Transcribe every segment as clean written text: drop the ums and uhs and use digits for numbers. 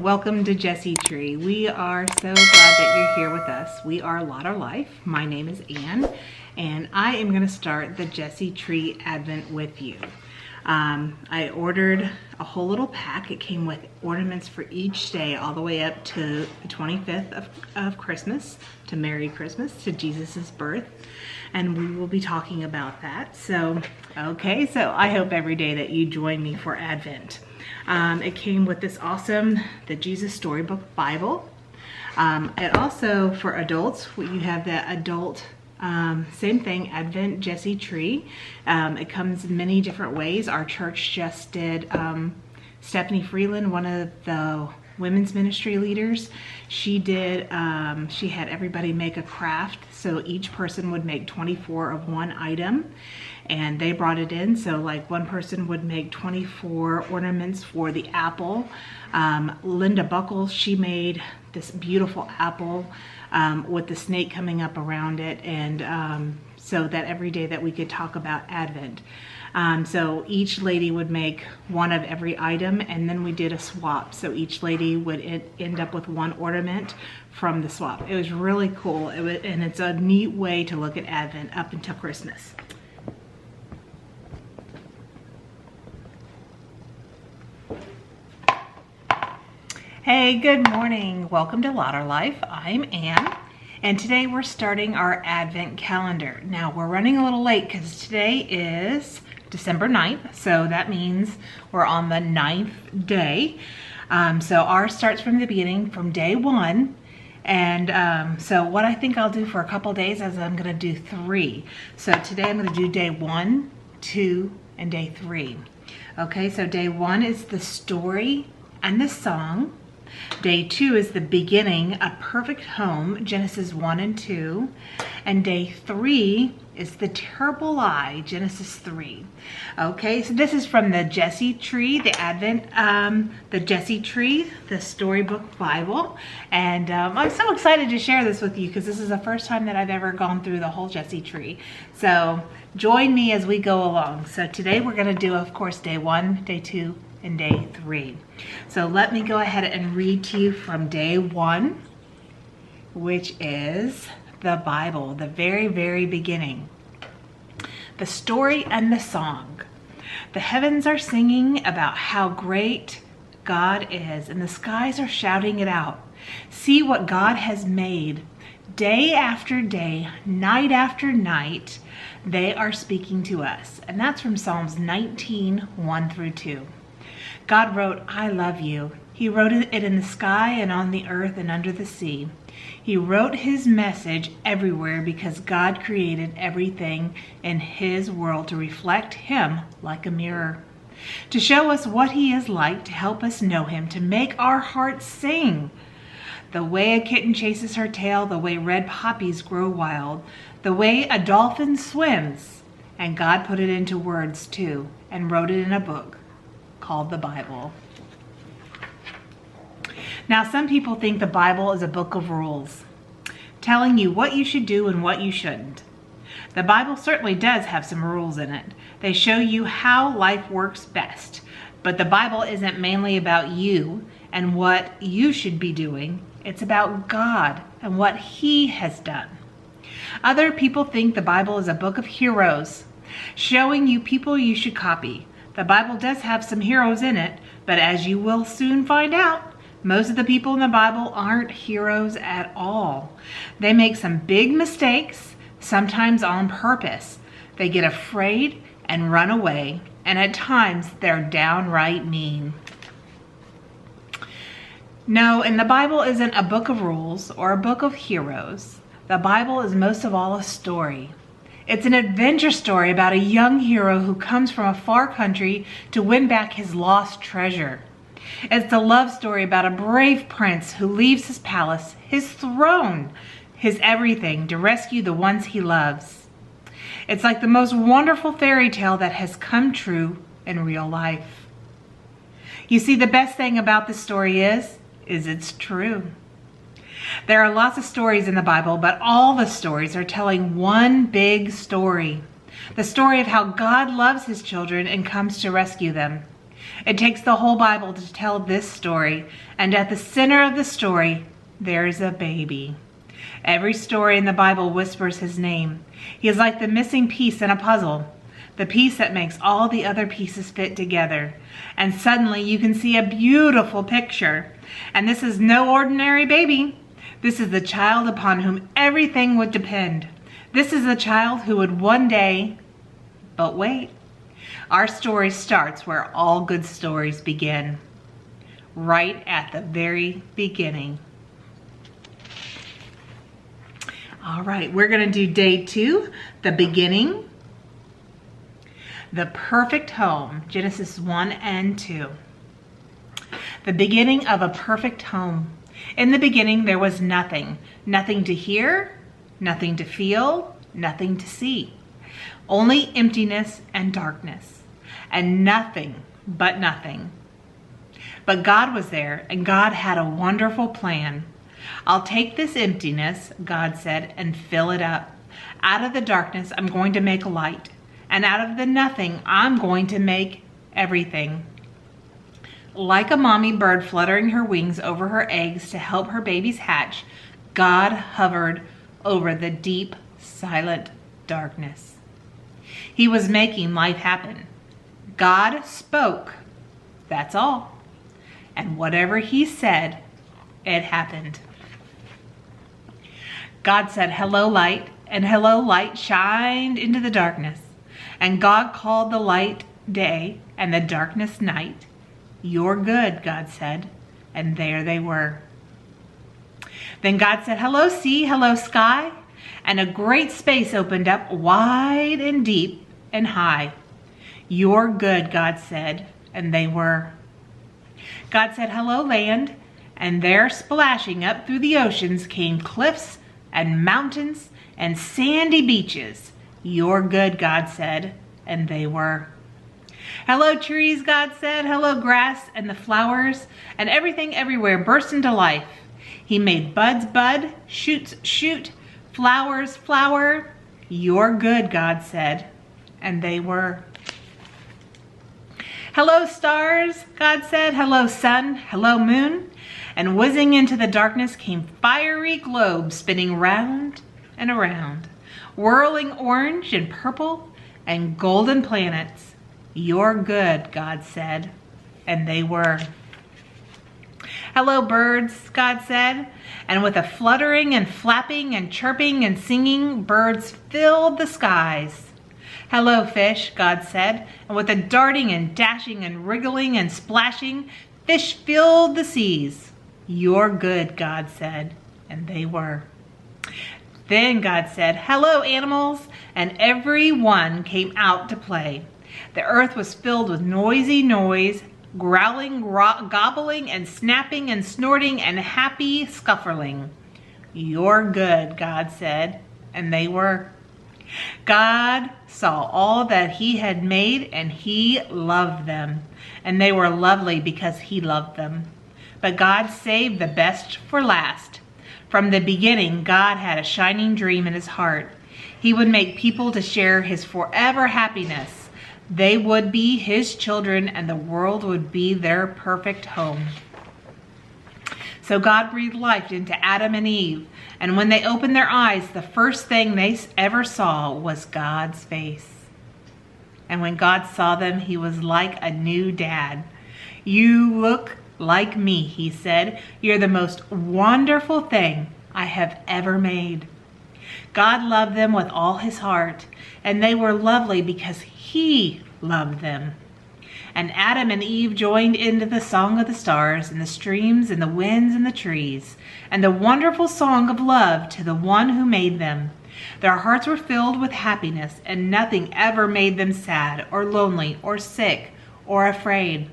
welcome to Jessie Tree. We are so glad that you're here with us. We are Lautarlife. My name is Ann, and I am going to start the Jessie Tree Advent with you. I ordered a whole little pack. It came with ornaments for each day, all the way up to the 25th of Christmas, to Merry Christmas, to Jesus's birth. And we will be talking about that. So I hope every day that you join me for Advent. It came with this awesome, the Jesus Storybook Bible. It also, for adults, you have the adult, same thing, Advent Jessie Tree. It comes in many different ways. Our church just did, Stephanie Freeland, one of the women's ministry leaders, she had everybody make a craft, so each person would make 24 of one item, and they brought it in. So like one person would make 24 ornaments for the apple. Linda Buckles, she made this beautiful apple with the snake coming up around it, and so that every day that we could talk about Advent. So each lady would make one of every item, and then we did a swap. So each lady would end up with one ornament from the swap. It was really cool, and it's a neat way to look at Advent up until Christmas. Hey, good morning. Welcome to Lautarlife. I'm Ann. And today we're starting our Advent calendar. Now we're running a little late because today is December 9th. So that means we're on the 9th day. So ours starts from the beginning, from day 1. And so what I think I'll do for a couple days is I'm gonna do 3. So today I'm gonna do day 1, 2, and day 3. Okay, so day 1 is the story and the song. Day 2 is the beginning, a perfect home, Genesis 1 and 2. And day 3 is the terrible lie, Genesis 3. Okay, so this is from the Jessie Tree, the Advent, the Jessie Tree, the Storybook Bible. And I'm so excited to share this with you because this is the first time that I've ever gone through the whole Jessie Tree. So join me as we go along. So today we're going to do, of course, day 1, day 2, and day 3. So let me go ahead and read to you from day 1, which is the Bible, the very, very beginning. The story and the song. The heavens are singing about how great God is, and the skies are shouting it out. See what God has made. Day after day, night after night, they are speaking to us. And that's from Psalms 19, 1 through 2. God wrote, I love you. He wrote it in the sky and on the earth and under the sea. He wrote his message everywhere because God created everything in his world to reflect him like a mirror, to show us what he is like, to help us know him, to make our hearts sing. The way a kitten chases her tail, the way red poppies grow wild, the way a dolphin swims. And God put it into words too and wrote it in a book called the Bible. Now, some people think the Bible is a book of rules, telling you what you should do and what you shouldn't. The Bible certainly does have some rules in it. They show you how life works best. But the Bible isn't mainly about you and what you should be doing. It's about God and what he has done. Other people think the Bible is a book of heroes, showing you people you should copy. The Bible does have some heroes in it, but as you will soon find out, most of the people in the Bible aren't heroes at all. They make some big mistakes, sometimes on purpose. They get afraid and run away, and at times they're downright mean. No, and the Bible isn't a book of rules or a book of heroes. The Bible is most of all a story. It's an adventure story about a young hero who comes from a far country to win back his lost treasure. It's a love story about a brave prince who leaves his palace, his throne, his everything to rescue the ones he loves. It's like the most wonderful fairy tale that has come true in real life. You see, the best thing about this story is it's true. There are lots of stories in the Bible, but all the stories are telling one big story. The story of how God loves his children and comes to rescue them. It takes the whole Bible to tell this story, and at the center of the story, there's a baby. Every story in the Bible whispers his name. He is like the missing piece in a puzzle, the piece that makes all the other pieces fit together. And suddenly you can see a beautiful picture. And this is no ordinary baby. This is the child upon whom everything would depend. This is the child who would one day, but wait. Our story starts where all good stories begin, right at the very beginning. All right, we're going to do day 2, the beginning, the perfect home, Genesis 1 and 2. The beginning of a perfect home. In the beginning, there was nothing, nothing to hear, nothing to feel, nothing to see, only emptiness and darkness, and nothing but nothing. But God was there, and God had a wonderful plan. I'll take this emptiness, God said, and fill it up. Out of the darkness, I'm going to make light. And out of the nothing, I'm going to make everything. Like a mommy bird fluttering her wings over her eggs to help her babies hatch, God hovered over the deep, silent darkness. He was making life happen. God spoke. That's all. And whatever he said, it happened. God said, "Hello, light," and hello, light shined into the darkness. And God called the light day and the darkness night. "You're good," God said, and there they were. Then God said, "Hello, sea, hello, sky," and a great space opened up wide and deep and high. "You're good," God said, and they were. God said, "Hello, land," and there splashing up through the oceans came cliffs and mountains and sandy beaches. "You're good," God said, and they were. "Hello, trees," God said. "Hello, grass and the flowers," and everything everywhere burst into life. He made buds bud, shoots shoot, flowers flower. "You're good," God said, and they were. "Hello, stars," God said. "Hello, sun, hello, moon," and whizzing into the darkness came fiery globes spinning round and around, whirling orange and purple and golden planets. "You're good," God said, and they were. "Hello, birds," God said, and with a fluttering and flapping and chirping and singing, birds filled the skies. "Hello, fish," God said, and with a darting and dashing and wriggling and splashing, fish filled the seas. "You're good," God said, and they were. Then God said, "Hello, animals," and every one came out to play. The earth was filled with noisy noise, growling, gobbling, and snapping and snorting and happy scuffling. "You're good," God said, and they were. God saw all that he had made, and he loved them, and they were lovely because he loved them. But God saved the best for last. From the beginning, God had a shining dream in his heart. He would make people to share his forever happiness. They would be his children, and the world would be their perfect home. So God breathed life into Adam and Eve, and when they opened their eyes, the first thing they ever saw was God's face. And when God saw them, he was like a new dad. "You look like me," he said. "You're the most wonderful thing I have ever made." God loved them with all his heart, and they were lovely because he loved them. And Adam and Eve joined into the song of the stars and the streams and the winds and the trees, and the wonderful song of love to the one who made them. Their hearts were filled with happiness, and nothing ever made them sad or lonely or sick or afraid.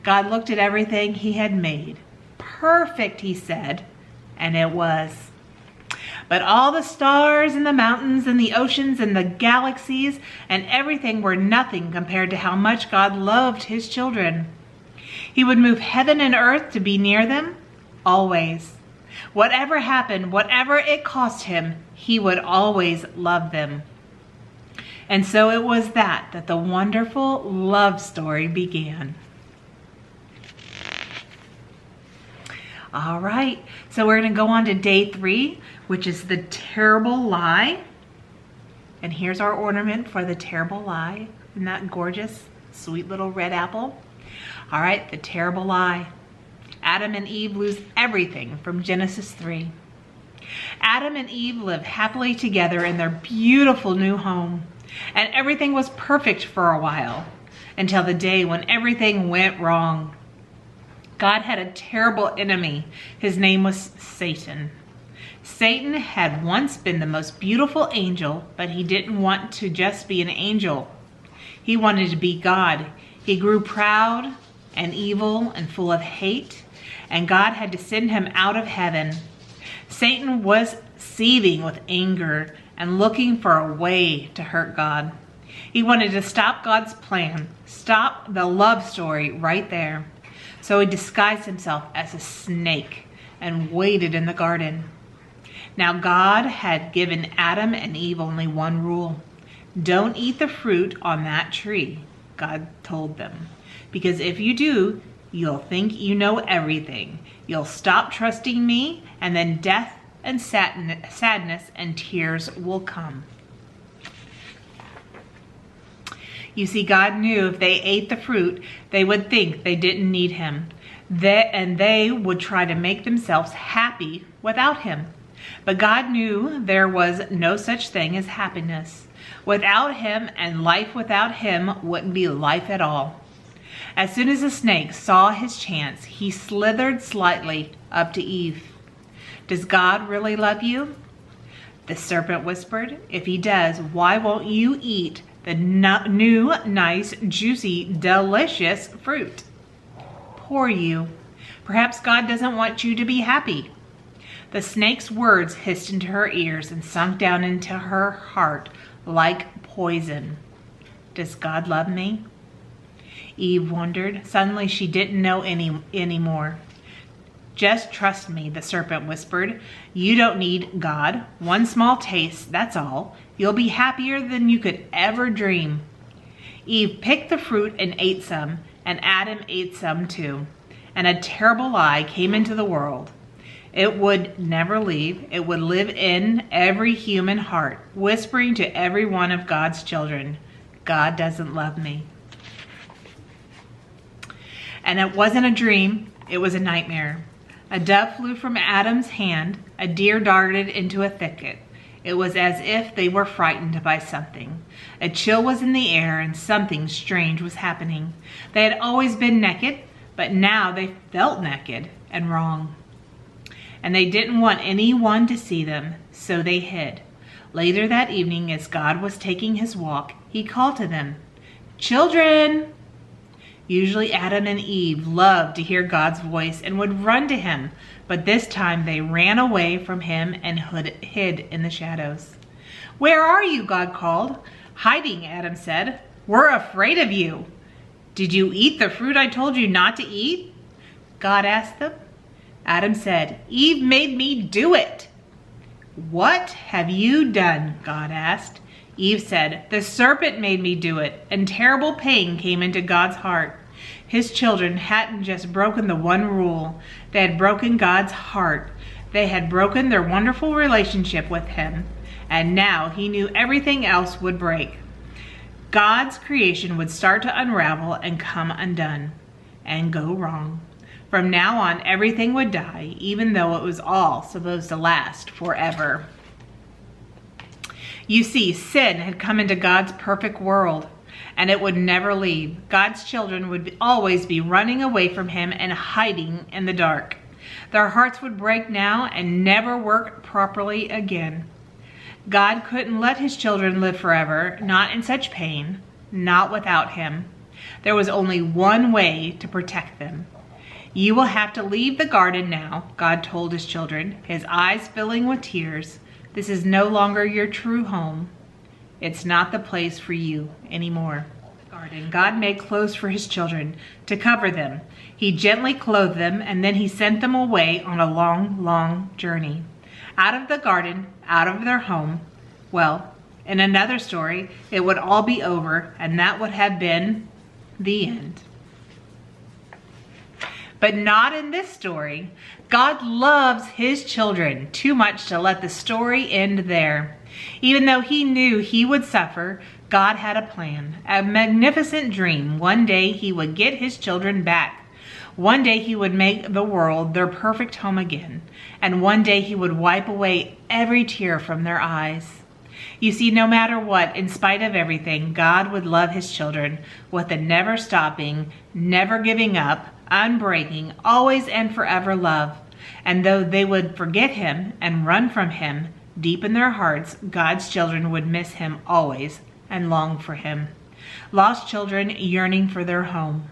God looked at everything he had made. "Perfect," he said, and it was. But all the stars and the mountains and the oceans and the galaxies and everything were nothing compared to how much God loved his children. He would move heaven and earth to be near them, always. Whatever happened, whatever it cost him, he would always love them. And so it was that the wonderful love story began. All right, so we're gonna go on to day 3, which is the terrible lie. And here's our ornament for the terrible lie. Isn't that gorgeous? Sweet little red apple. All right, the terrible lie. Adam and Eve lose everything from Genesis 3. Adam and Eve lived happily together in their beautiful new home, and everything was perfect for a while, until the day when everything went wrong. God had a terrible enemy. His name was Satan. Satan had once been the most beautiful angel, but he didn't want to just be an angel. He wanted to be God. He grew proud and evil and full of hate, and God had to send him out of heaven. Satan was seething with anger and looking for a way to hurt God. He wanted to stop God's plan, stop the love story right there. So he disguised himself as a snake and waited in the garden. Now God had given Adam and Eve only one rule. Don't eat the fruit on that tree, God told them. Because if you do, you'll think you know everything. You'll stop trusting me, and then death and sadness and tears will come. You see, God knew if they ate the fruit, they would think they didn't need him. They would try to make themselves happy without him. But God knew there was no such thing as happiness without him, and life without him wouldn't be life at all. As soon as the snake saw his chance, he slithered slightly up to Eve. Does God really love you? The serpent whispered. If he does, why won't you eat the new, nice, juicy, delicious fruit? Poor you. Perhaps God doesn't want you to be happy. The snake's words hissed into her ears and sunk down into her heart like poison. Does God love me? Eve wondered. Suddenly she didn't know anymore. Just trust me, the serpent whispered. You don't need God. One small taste, that's all. You'll be happier than you could ever dream. Eve picked the fruit and ate some, and Adam ate some too. And a terrible lie came into the world. It would never leave. It would live in every human heart, whispering to every one of God's children, God doesn't love me. And it wasn't a dream, it was a nightmare. A dove flew from Adam's hand, a deer darted into a thicket. It was as if they were frightened by something. A chill was in the air and something strange was happening. They had always been naked, but now they felt naked and wrong. And they didn't want anyone to see them, so they hid. Later that evening, as God was taking his walk, he called to them, Children! Usually Adam and Eve loved to hear God's voice and would run to him, but this time they ran away from him and hid in the shadows. Where are you? God called. Hiding, Adam said. We're afraid of you. Did you eat the fruit I told you not to eat? God asked them. Adam said, Eve made me do it. What have you done? God asked. Eve said, the serpent made me do it, and terrible pain came into God's heart. His children hadn't just broken the one rule, they had broken God's heart. They had broken their wonderful relationship with him, and now he knew everything else would break. God's creation would start to unravel and come undone, and go wrong. From now on, everything would die, even though it was all supposed to last forever. You see, sin had come into God's perfect world, and it would never leave. God's children would always be running away from him and hiding in the dark. Their hearts would break now and never work properly again. God couldn't let his children live forever, not in such pain, not without him. There was only one way to protect them. You will have to leave the garden now, God told his children, his eyes filling with tears. This is no longer your true home. It's not the place for you anymore. Garden. God made clothes for his children to cover them. He gently clothed them, and then he sent them away on a long, long journey. Out of the garden, out of their home. Well, in another story, it would all be over, and that would have been the end. But not in this story. God loves his children too much to let the story end there. Even though he knew he would suffer, God had a plan, a magnificent dream. One day he would get his children back. One day he would make the world their perfect home again. And one day he would wipe away every tear from their eyes. You see, no matter what, in spite of everything, God would love his children with a never stopping, never giving up, unbreaking, always and forever love. And though they would forget him and run from him, deep in their hearts, God's children would miss him always and long for him. Lost children yearning for their home.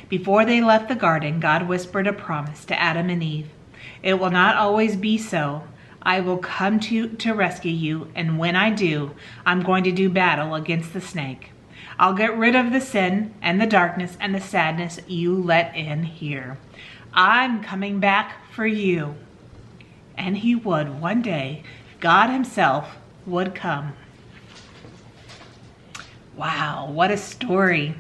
Before they left the garden, God whispered a promise to Adam and Eve. It will not always be so. I will come to rescue you, and when I do, I'm going to do battle against the snake. I'll get rid of the sin and the darkness and the sadness you let in here. I'm coming back for you. And he would one day. God himself would come. Wow, what a story.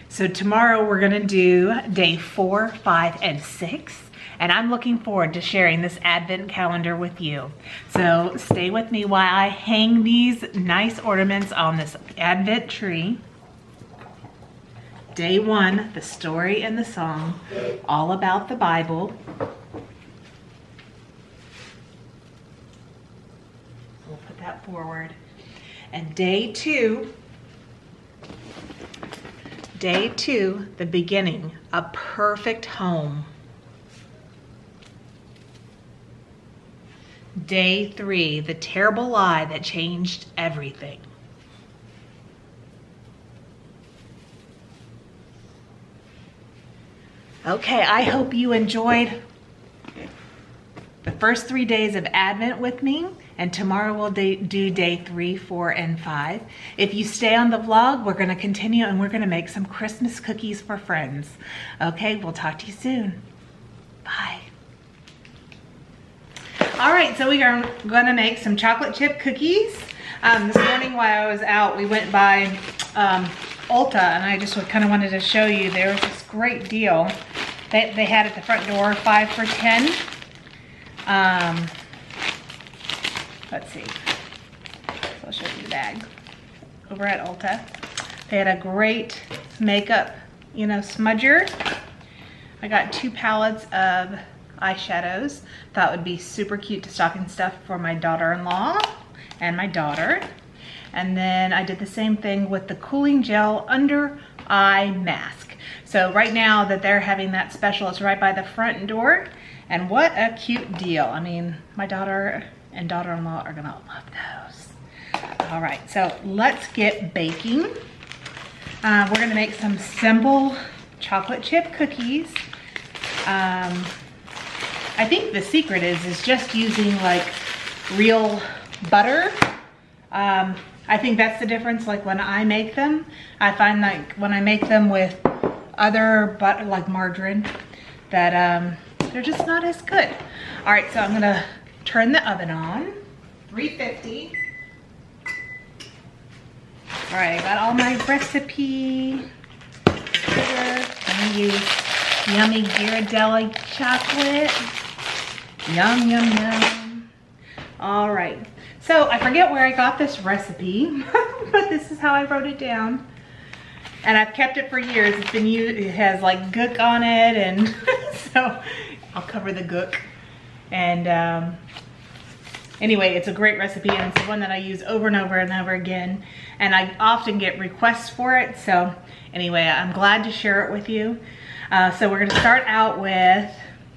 So tomorrow we're going to do day 4, 5, and 6. And I'm looking forward to sharing this Advent calendar with you. So stay with me while I hang these nice ornaments on this Advent tree. Day 1, the story and the song, all about the Bible. We'll put that forward. And day 2, the beginning, a perfect home. Day 3, the terrible lie that changed everything. Okay, I hope you enjoyed the first 3 days of Advent with me, and tomorrow we'll do day 3, 4, and 5. If you stay on the vlog, we're going to continue and we're going to make some Christmas cookies for friends. Okay, we'll talk to you soon. Bye. All right, so we are going to make some chocolate chip cookies. This morning while I was out, we went by Ulta, and I just kind of wanted to show you. There was this great deal that they had at the front door, 5 for $10. Let's see. So I'll show you the bag. Over at Ulta, they had a great makeup, smudger. I got 2 palettes of eyeshadows. Thought would be super cute to stocking stuff for my daughter-in-law and my daughter. And then I did the same thing with the cooling gel under eye mask. So right now that they're having that special, it's right by the front door. And what a cute deal. I mean, my daughter and daughter-in-law are gonna love those. All right, so let's get baking. We're gonna make some simple chocolate chip cookies. I think the secret is just using like real butter. I think that's the difference. Like when I make them, I find like when I make them with other butter, like margarine, that they're just not as good. All right, so I'm gonna turn the oven on, 350. All right, I got all my recipe. Sugar. I'm gonna use yummy Ghirardelli chocolate. Yum, yum, yum. All right, so I forget where I got this recipe, but this is how I wrote it down. And I've kept it for years. It's been used, it has like gook on it, and so I'll cover the gook. And anyway, it's a great recipe, and it's one that I use over and over and over again. And I often get requests for it, so anyway, I'm glad to share it with you. So we're gonna start out with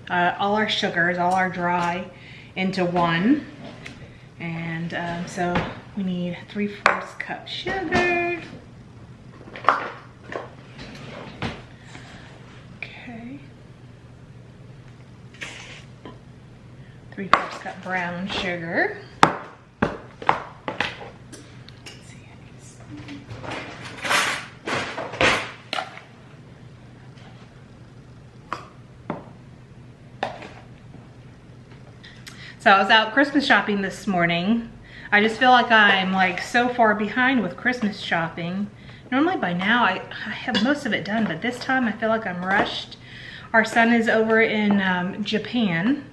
all our sugars, all our dry, into one. And so we need 3/4 cup sugar. Okay. 3/4 cup brown sugar. So I was out Christmas shopping this morning. I just feel like I'm like so far behind with Christmas shopping. Normally by now I have most of it done, but this time I feel like I'm rushed. Our son is over in Japan,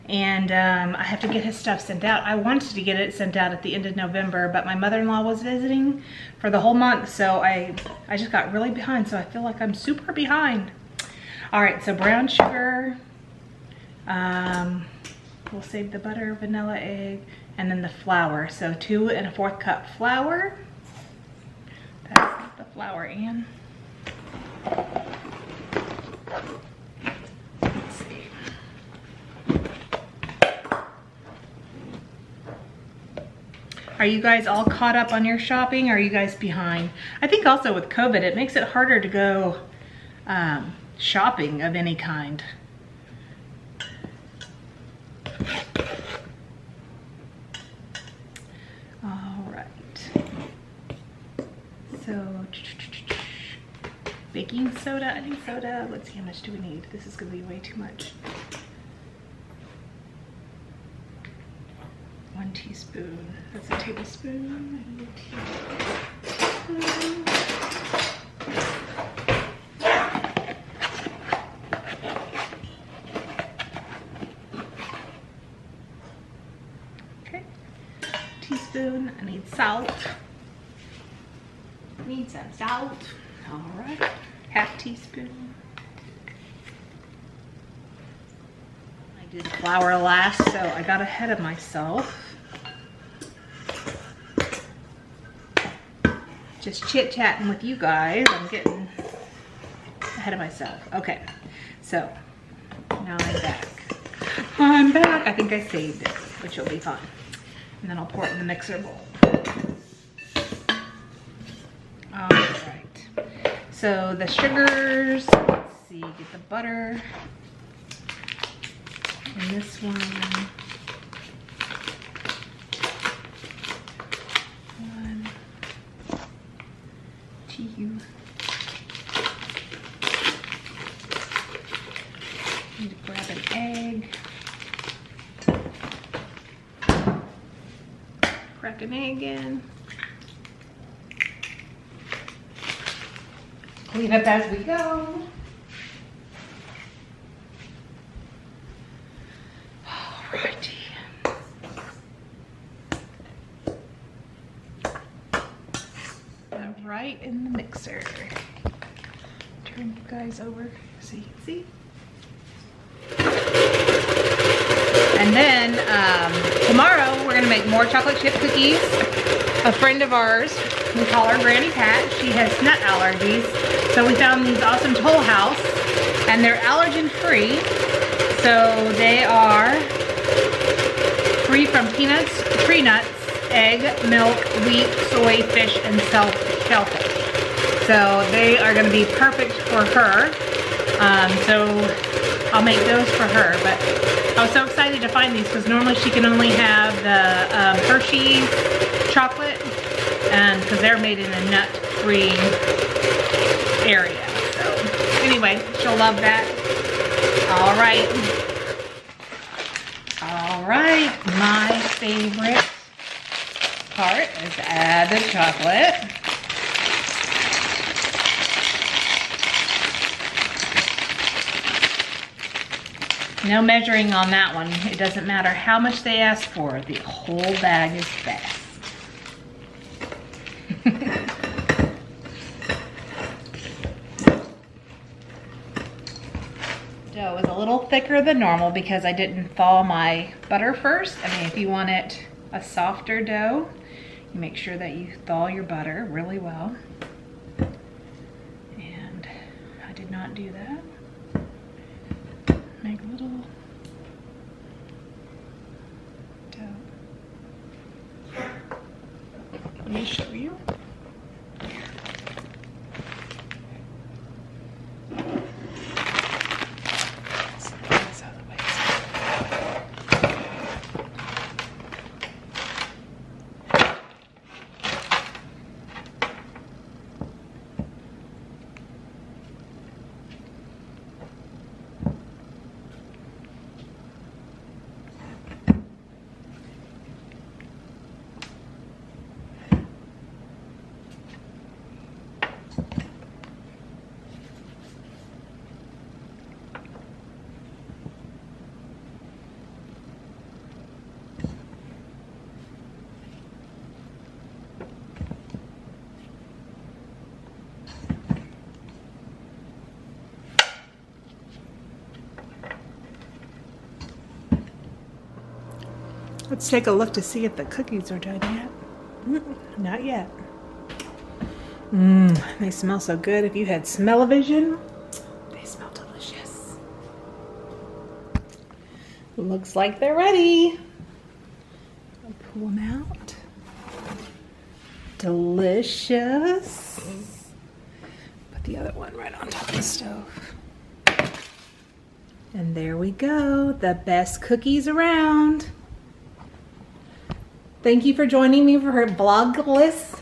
and I have to get his stuff sent out. I wanted to get it sent out at the end of November, but my mother-in-law was visiting for the whole month, so I just got really behind, so I feel like I'm super behind. All right, so brown sugar, we'll save the butter, vanilla, egg, and then the flour. So 2 1/4 cup flour. That's not the flour, Ann. Let's see. Are you guys all caught up on your shopping? Or are you guys behind? I think also with COVID, it makes it harder to go shopping of any kind. All right. So, baking soda, I think soda. Let's see, how much do we need? This is gonna be way too much. 1 teaspoon. That's a tablespoon. I need a teaspoon. Okay. Teaspoon. I need salt. Need some salt. All right. 1/2 teaspoon. I did flour last, so I got ahead of myself. Just chit-chatting with you guys. I'm getting ahead of myself. Okay, so now I'm back. I'm back. I think I saved it, which will be fun. And then I'll pour it in the mixer bowl. All right. So the sugars, let's see, get the butter. And this one. 1, 2. Need to grab an egg. Crack an egg in. Clean up as we go. Alrighty. Right in the mixer. Turn you guys over so you can see. And then tomorrow we're gonna make more chocolate chip cookies. A friend of ours, we call her Granny Pat, she has nut allergies. So we found these awesome Toll House, and they're allergen free. So they are free from peanuts, tree nuts, egg, milk, wheat, soy, fish, and shellfish. So they are gonna be perfect for her. So I'll make those for her. But I was so excited to find these because normally she can only have the Hershey's chocolate, and because they're made in a nut-free area. So anyway, she'll love that. All right. All right, my favorite part is to add the chocolate. No measuring on that one. It doesn't matter how much they ask for. The whole bag is best. Dough is a little thicker than normal because I didn't thaw my butter first. I mean, if you want it a softer dough, you make sure that you thaw your butter really well. And I did not do that. Make a little dough. Let me show you. Let's take a look to see if the cookies are done yet. Not yet. They smell so good. If you had smell-o-vision, they smell delicious. Looks like they're ready. I'll pull them out. Delicious. Put the other one right on top of the stove. And there we go, the best cookies around. Thank you for joining me for Vlogmas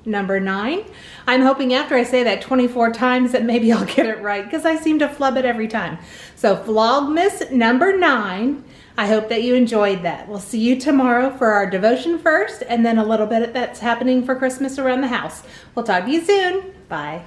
number 9. I'm hoping after I say that 24 times that maybe I'll get it right, because I seem to flub it every time. So Vlogmas number 9. I hope that you enjoyed that. We'll see you tomorrow for our devotion first, and then a little bit that's happening for Christmas around the house. We'll talk to you soon. Bye.